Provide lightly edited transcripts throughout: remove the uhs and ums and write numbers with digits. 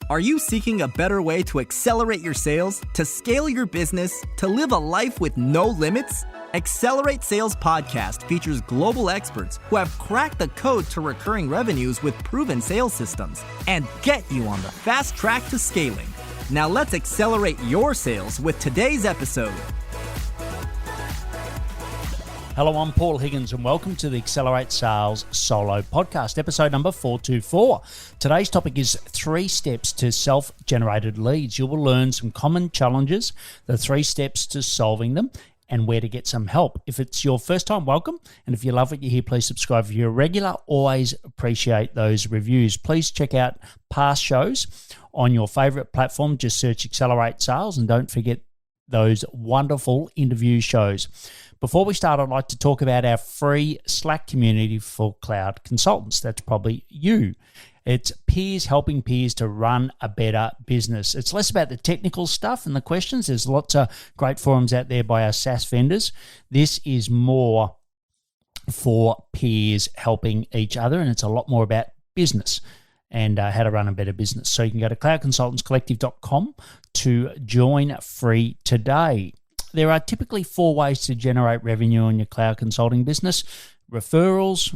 Are you seeking a better way to accelerate your sales, to scale your business, to live a life with no limits? Accelerate Sales Podcast features global experts who have cracked the code to recurring revenues with proven sales systems and get you on the fast track to scaling. Now let's accelerate your sales with today's episode. Hello, I'm Paul Higgins and welcome to the Accelerate Sales Solo Podcast, episode number 424. Today's topic is 3 steps to self-generated leads. You will learn some common challenges, the 3 steps to solving them, and where to get some help. If it's your first time, welcome. And if you love what you hear, please subscribe. If you're a regular, always appreciate those reviews. Please check out past shows on your favorite platform. Just search Accelerate Sales and don't forget those wonderful interview shows. Before we start, I'd like to talk about our free Slack community for cloud consultants. That's probably you. It's peers helping peers to run a better business. It's less about the technical stuff and the questions. There's lots of great forums out there by our SaaS vendors. This is more for peers helping each other, and it's a lot more about business and how to run a better business. So you can go to cloudconsultantscollective.com to join free today. There are typically 4 ways to generate revenue in your cloud consulting business: referrals,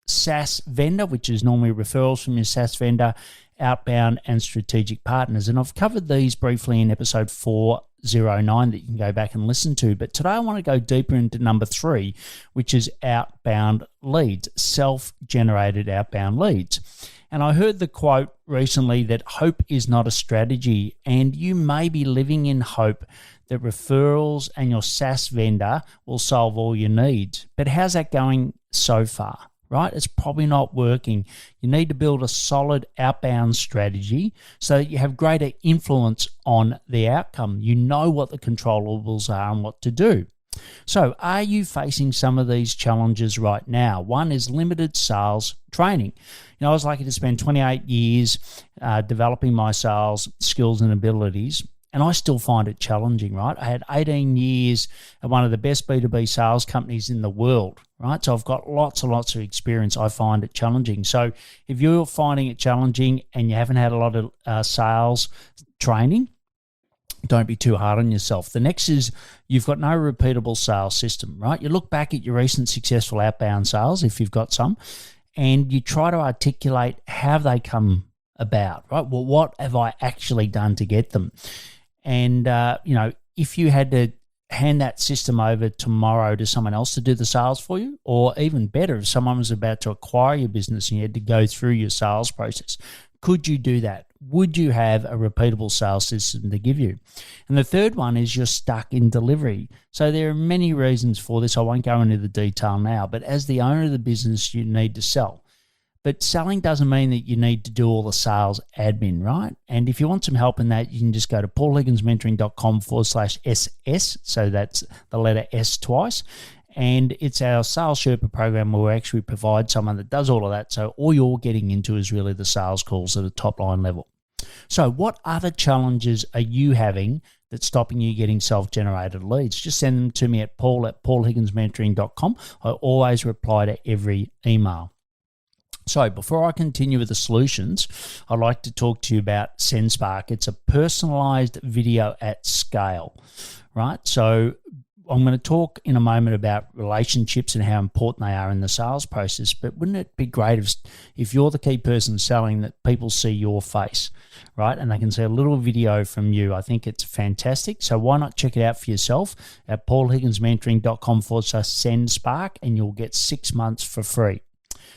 SaaS vendor, which is normally referrals from your SaaS vendor, outbound, and strategic partners. And I've covered these briefly in episode 409 that you can go back and listen to. But today I want to go deeper into number 3, which is outbound leads, self-generated outbound leads. And I heard the quote recently that hope is not a strategy, and you may be living in hope that referrals and your SaaS vendor will solve all your needs. But how's that going so far, right? It's probably not working. You need to build a solid outbound strategy so that you have greater influence on the outcome. You know what the controllables are and what to do. So are you facing some of these challenges right now? One is limited sales training. I was lucky to spend 28 years developing my sales skills and abilities, and I still find it challenging, right? I had 18 years at one of the best B2B sales companies in the world, right? So I've got lots and lots of experience. I find it challenging. So if you're finding it challenging and you haven't had a lot of sales training, don't be too hard on yourself. The next is you've got no repeatable sales system, right? You look back at your recent successful outbound sales, if you've got some, and you try to articulate how they come about, right? Well, what have I actually done to get them? And, if you had to hand that system over tomorrow to someone else to do the sales for you, or even better, if someone was about to acquire your business and you had to go through your sales process, could you do that? Would you have a repeatable sales system to give you? And the third one is you're stuck in delivery. So there are many reasons for this. I won't go into the detail now, but as the owner of the business, you need to sell. But selling doesn't mean that you need to do all the sales admin, right? And if you want some help in that, you can just go to paulhigginsmentoring.com/SS. So that's the letter S twice. And it's our Sales Sherpa program where we actually provide someone that does all of that. So all you're getting into is really the sales calls at a top line level. So what other challenges are you having that's stopping you getting self-generated leads? Just send them to me at paul@paulhigginsmentoring.com. I always reply to every email. So before I continue with the solutions, I'd like to talk to you about SendSpark. It's a personalized video at scale, right? So I'm going to talk in a moment about relationships and how important they are in the sales process, but wouldn't it be great if you're the key person selling that people see your face, right? And they can see a little video from you. I think it's fantastic. So why not check it out for yourself at paulhigginsmentoring.com/SendSpark, and you'll get 6 months for free.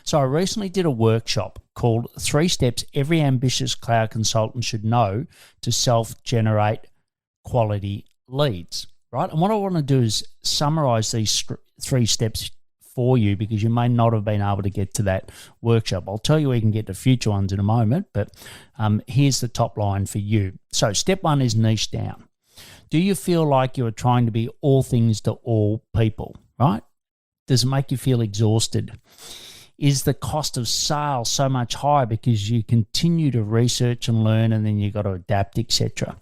So I recently did a workshop called 3 Steps Every Ambitious Cloud Consultant Should Know to Self-Generate Quality Leads, right? And what I want to do is summarize these 3 steps for you because you may not have been able to get to that workshop. I'll tell you where you can get to future ones in a moment, but here's the top line for you. So step 1 is niche down. Do you feel like you're trying to be all things to all people, right? Does it make you feel exhausted? Is the cost of sale so much higher because you continue to research and learn and then you've got to adapt, etc.?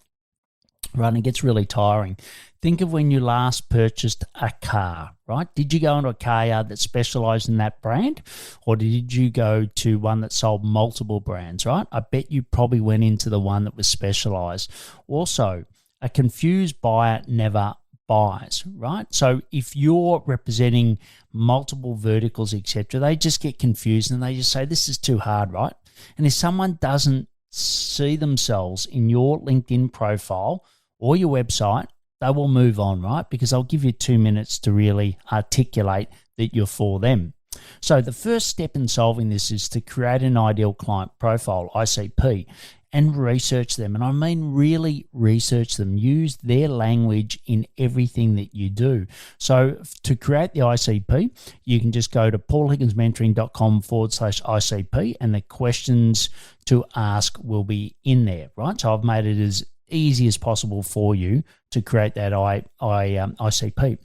right? And it gets really tiring. Think of when you last purchased a car, right? Did you go into a car yard that specialized in that brand, or did you go to one that sold multiple brands, right? I bet you probably went into the one that was specialized. Also, a confused buyer never buys, right? So if you're representing multiple verticals, etc., they just get confused and they just say, this is too hard, right? And if someone doesn't see themselves in your LinkedIn profile or your website, they will move on, right? Because I'll give you 2 minutes to really articulate that you're for them. So the first step in solving this is to create an ideal client profile, ICP, and research them. And I mean really research them. Use their language in everything that you do. So to create the ICP, you can just go to paulhigginsmentoring.com/ICP and the questions to ask will be in there, right? So I've made it as easy as possible for you to create that ICP.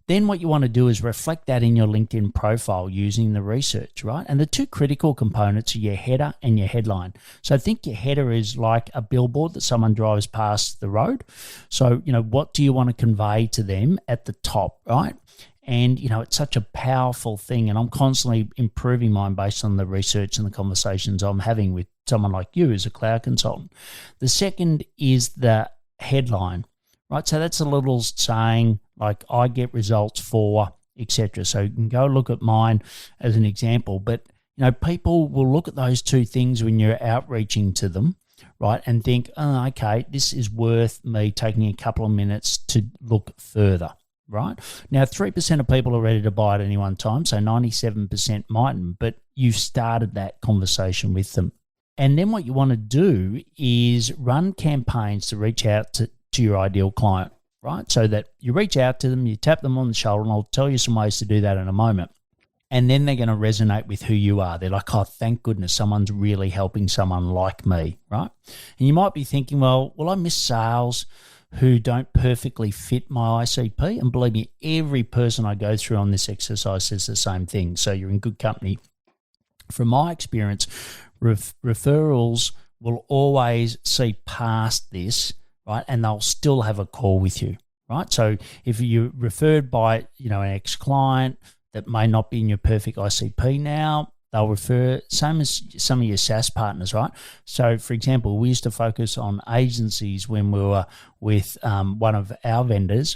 Then what you want to do is reflect that in your LinkedIn profile using the research, right? And the two critical components are your header and your headline. So think your header is like a billboard that someone drives past the road. So, what do you want to convey to them at the top, right? And, it's such a powerful thing. And I'm constantly improving mine based on the research and the conversations I'm having with someone like you as a cloud consultant. The second is the headline, right? So that's a little saying like I get results for, etc. So you can go look at mine as an example. But, people will look at those two things when you're outreaching to them, right? And think, oh, okay, this is worth me taking a couple of minutes to look further. Right? Now, 3% of people are ready to buy at any one time, so 97% mightn't, but you've started that conversation with them. And then what you want to do is run campaigns to reach out to your ideal client, right? So that you reach out to them, you tap them on the shoulder, and I'll tell you some ways to do that in a moment. And then they're going to resonate with who you are. They're like, oh, thank goodness someone's really helping someone like me, right? And you might be thinking, well, I miss sales who don't perfectly fit my ICP. And believe me, every person I go through on this exercise says the same thing. So you're in good company. From my experience, referrals will always see past this, right? And they'll still have a call with you, right? So if you're referred by, an ex-client that may not be in your perfect ICP now, they'll refer, same as some of your SaaS partners, right? So, for example, we used to focus on agencies when we were with one of our vendors,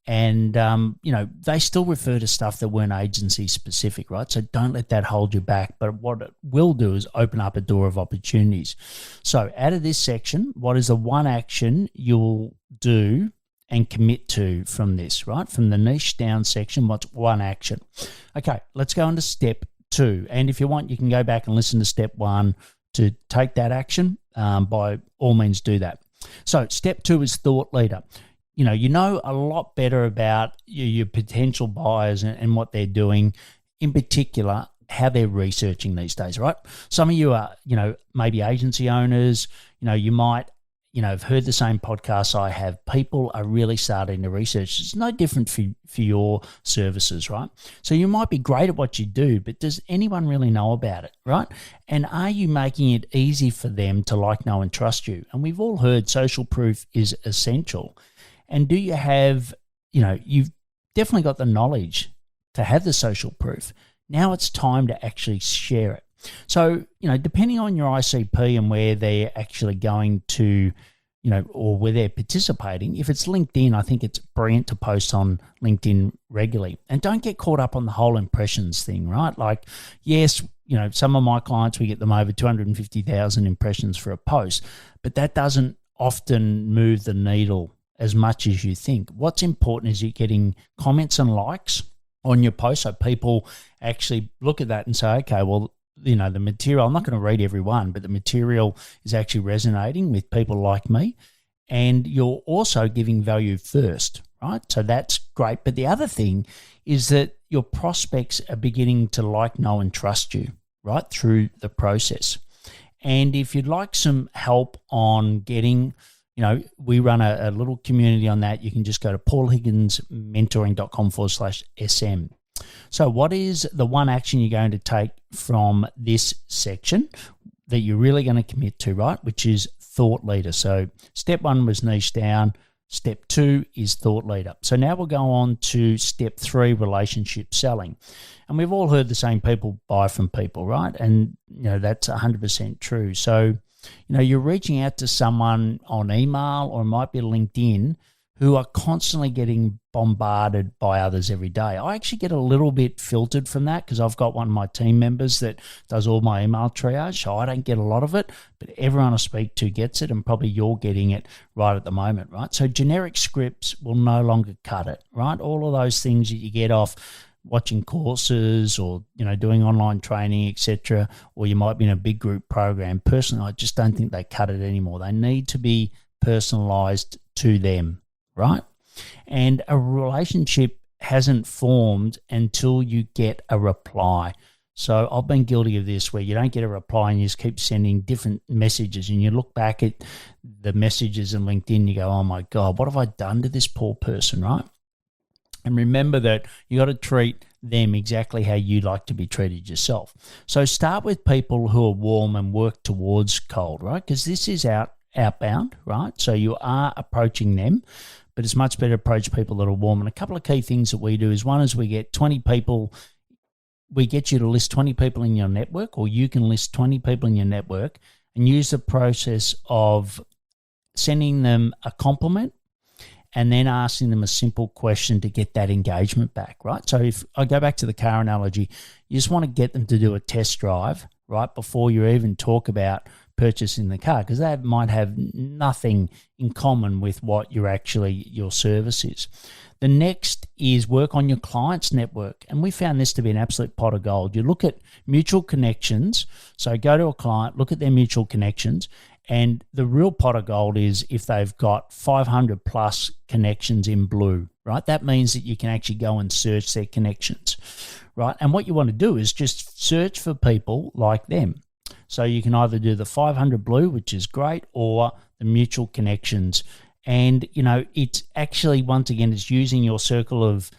and, they still refer to stuff that weren't agency specific, right? So don't let that hold you back. But what it will do is open up a door of opportunities. So out of this section, what is the one action you'll do and commit to from this, right? From the niche down section, what's one action? Okay, let's go into step 2. And if you want, you can go back and listen to step 1 to take that action. By all means, do that. So step 2 is thought leader. You know a lot better about your potential buyers and what they're doing, in particular, how they're researching these days, right? Some of you are, maybe agency owners, you might, have heard the same podcasts I have. People are really starting to research. It's no different for your services, right? So you might be great at what you do, but does anyone really know about it, right? And are you making it easy for them to like, know, and trust you? And we've all heard social proof is essential. And do you have, you've definitely got the knowledge to have the social proof. Now it's time to actually share it. So, depending on your ICP and where they're actually going to, or where they're participating, if it's LinkedIn, I think it's brilliant to post on LinkedIn regularly. And don't get caught up on the whole impressions thing, right? Like, yes, some of my clients, we get them over 250,000 impressions for a post, but that doesn't often move the needle as much as you think. What's important is you're getting comments and likes on your post, so people actually look at that and say, okay, well, the material, I'm not going to read every one, but the material is actually resonating with people like me. And you're also giving value first, right? So that's great. But the other thing is that your prospects are beginning to like, know, and trust you, right, through the process. And if you'd like some help on getting, we run a little community on that. You can just go to paulhigginsmentoring.com/SM. So what is the one action you're going to take from this section that you're really going to commit to, right? Which is thought leader. So step 1 was niche down. Step 2 is thought leader. So now we'll go on to step 3, relationship selling. And we've all heard the same people buy from people, right? And, that's 100% true. So, you're reaching out to someone on email, or it might be LinkedIn, who are constantly getting bombarded by others every day. I actually get a little bit filtered from that because I've got one of my team members that does all my email triage, so I don't get a lot of it, but everyone I speak to gets it, and probably you're getting it right at the moment, right? So generic scripts will no longer cut it, right? All of those things that you get off watching courses or, doing online training, etc., or you might be in a big group program. Personally, I just don't think they cut it anymore. They need to be personalized to them, right? And a relationship hasn't formed until you get a reply. So I've been guilty of this, where you don't get a reply and you just keep sending different messages, and you look back at the messages in LinkedIn, you go, oh my God, what have I done to this poor person, right? And remember that you got to treat them exactly how you like to be treated yourself. So start with people who are warm and work towards cold, right? Because this is outbound, right? So you are approaching them, but it's much better to approach people that are warm. And a couple of key things that we do is, one is we get 20 people, we get you to list 20 people in your network, or you can list 20 people in your network and use the process of sending them a compliment and then asking them a simple question to get that engagement back, right? So if I go back to the car analogy, you just want to get them to do a test drive, right, before you even talk about purchasing the car, because that might have nothing in common with what your service is. The next is work on your client's network, and we found this to be an absolute pot of gold. You look at mutual connections, so go to a client, look at their mutual connections, and the real pot of gold is if they've got 500 plus connections in blue, right? That means that you can actually go and search their connections, right? And what you want to do is just search for people like them. So you can either do the 500 blue, which is great, or the mutual connections. And, it's actually, once again, it's using your circle of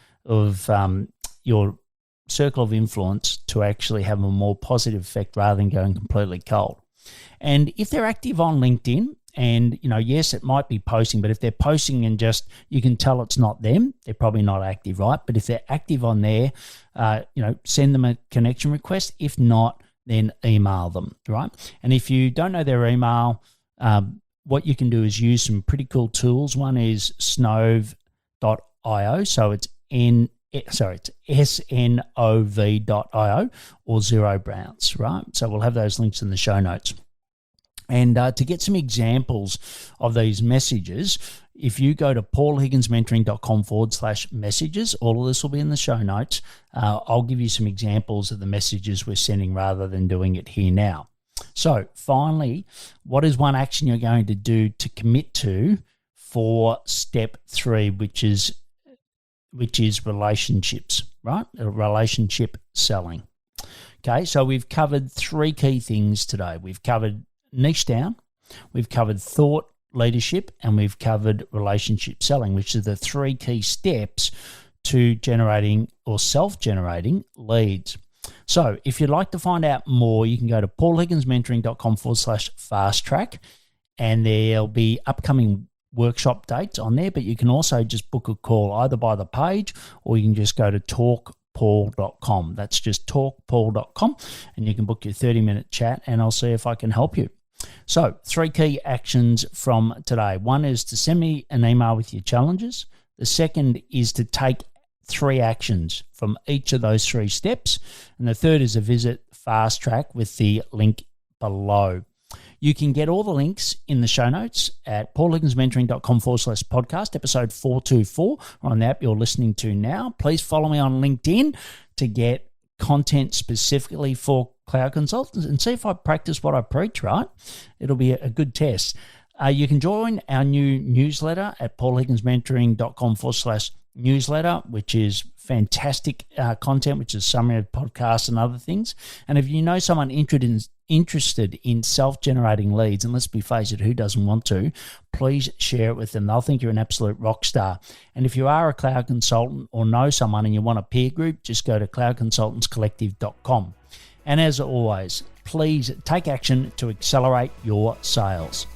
influence to actually have a more positive effect rather than going completely cold. And if they're active on LinkedIn, and, yes, it might be posting, but if they're posting and just, you can tell it's not them, they're probably not active, right? But if they're active on there, send them a connection request. If not, then email them, right? And if you don't know their email, what you can do is use some pretty cool tools. One is snov.io, so it's snov.io, or Zero Bounce, right? So we'll have those links in the show notes. And to get some examples of these messages, if you go to paulhigginsmentoring.com/messages, all of this will be in the show notes. I'll give you some examples of the messages we're sending rather than doing it here now. So finally, what is one action you're going to do to commit to for step 3, which is relationships, right? Relationship selling. Okay, so we've covered 3 key things today. We've covered niche down, we've covered thought leadership, and we've covered relationship selling, which are the 3 key steps to generating or self-generating leads. So if you'd like to find out more, you can go to paulhigginsmentoring.com/fast track, and there'll be upcoming workshop dates on there, but you can also just book a call either by the page, or you can just go to talkpaul.com. That's just talkpaul.com, and you can book your 30-minute chat, and I'll see if I can help you. So 3 key actions from today. One is to send me an email with your challenges. The second is to take 3 actions from each of those 3 steps. And the third is to visit Fast Track with the link below. You can get all the links in the show notes at paulhigginsmentoring.com/podcast, episode 424, on the app you're listening to now. Please follow me on LinkedIn to get content specifically for cloud consultants and see if I practice what I preach, right? It'll be a good test. You can join our new newsletter at paulhigginsmentoring.com/newsletter, which is fantastic content, which is summary of podcasts and other things. And if you know someone interested in self-generating leads, and let's be face it, who doesn't want to, please share it with them. They'll think you're an absolute rock star. And if you are a cloud consultant or know someone and you want a peer group, just go to cloudconsultantscollective.com. And as always, please take action to accelerate your sales.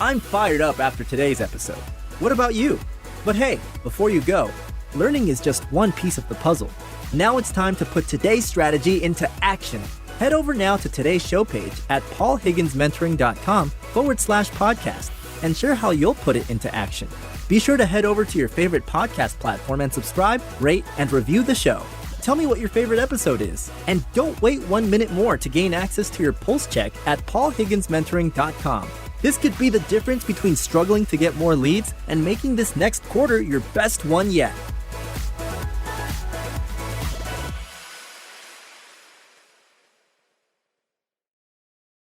I'm fired up after today's episode. What about you? But hey, before you go, learning is just one piece of the puzzle. Now it's time to put today's strategy into action. Head over now to today's show page at paulhigginsmentoring.com/podcast and share how you'll put it into action. Be sure to head over to your favorite podcast platform and subscribe, rate, and review the show. Tell me what your favorite episode is. And don't wait 1 minute more to gain access to your pulse check at paulhigginsmentoring.com. This could be the difference between struggling to get more leads and making this next quarter your best one yet.